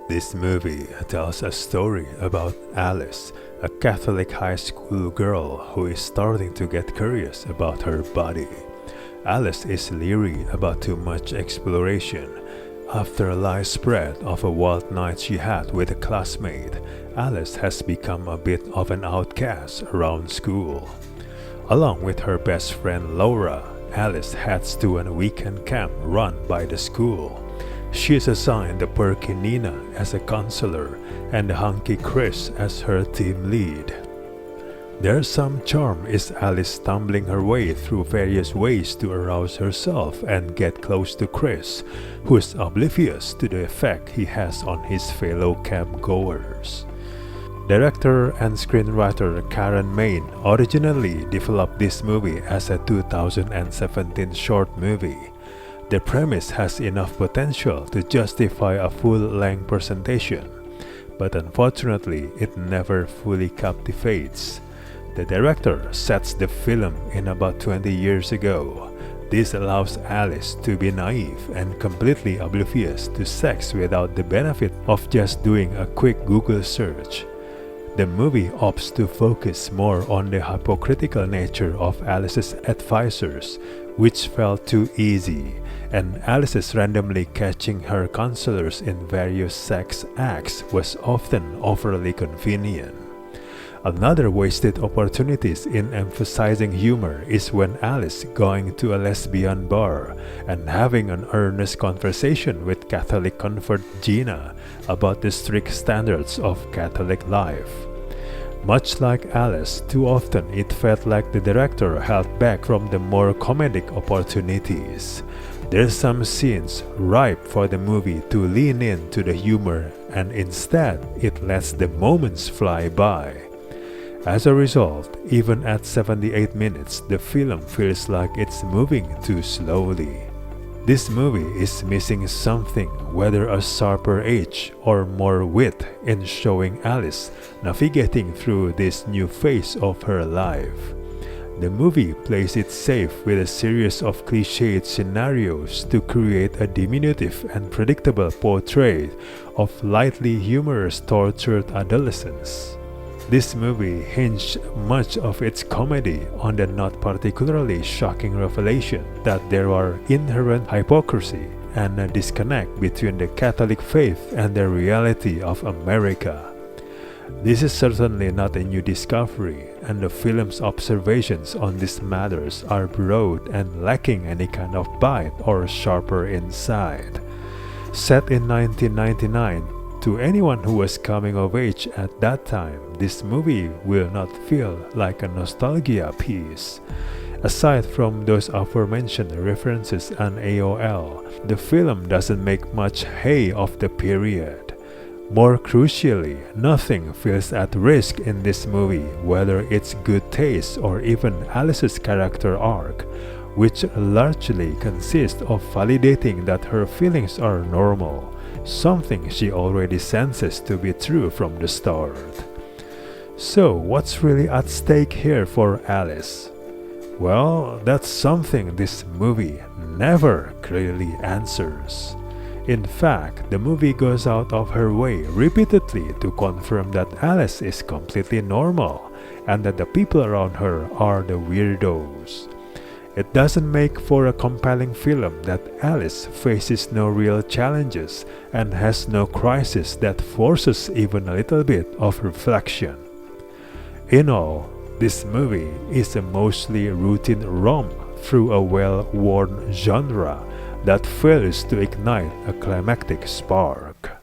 This movie tells a story about Alice, a Catholic high school girl who is starting to get curious about her body. Alice is leery about too much exploration. After a lie spread of a wild night she had with a classmate, Alice has become a bit of an outcast around school. Along with her best friend Laura, Alice heads to a weekend camp run by the school. She is assigned the perky Nina as a counselor and the hunky Chris as her team lead. There's some charm is Alice stumbling her way through various ways to arouse herself and get close to Chris, who is oblivious to the effect he has on his fellow campgoers. Director and screenwriter Karen Maine originally developed this movie as a 2017 short movie. The premise has enough potential to justify a full-length presentation, but unfortunately it never fully captivates. The director sets the film in about 20 years ago. This allows Alice to be naive and completely oblivious to sex without the benefit of just doing a quick Google search. The movie opts to focus more on the hypocritical nature of Alice's advisors, which felt too easy, and Alice's randomly catching her counselors in various sex acts was often overly convenient. Another wasted opportunities in emphasizing humor is when Alice going to a lesbian bar and having an earnest conversation with Catholic convert Gina about the strict standards of Catholic life. Much like Alice, too often it felt like the director held back from the more comedic opportunities. There's some scenes ripe for the movie to lean into the humor, and instead it lets the moments fly by. As a result, even at 78 minutes, the film feels like it's moving too slowly. This movie is missing something, whether a sharper edge or more wit in showing Alice navigating through this new phase of her life. The movie plays it safe with a series of cliched scenarios to create a diminutive and predictable portrait of lightly humorous tortured adolescents. This movie hinged much of its comedy on the not particularly shocking revelation that there are inherent hypocrisy and a disconnect between the Catholic faith and the reality of America. This is certainly not a new discovery, and the film's observations on these matters are broad and lacking any kind of bite or sharper insight. Set in 1999, to anyone who was coming of age at that time, this movie will not feel like a nostalgia piece. Aside from those aforementioned references on AOL, the film doesn't make much hay of the period. More crucially, nothing feels at risk in this movie, whether it's good taste or even Alice's character arc, which largely consists of validating that her feelings are normal, something she already senses to be true from the start. So, what's really at stake here for Alice? Well, that's something this movie never clearly answers. In fact, the movie goes out of her way repeatedly to confirm that Alice is completely normal and that the people around her are the weirdos. It doesn't make for a compelling film that Alice faces no real challenges and has no crisis that forces even a little bit of reflection. In all, this movie is a mostly routine romp through a well-worn genre that fails to ignite a climactic spark.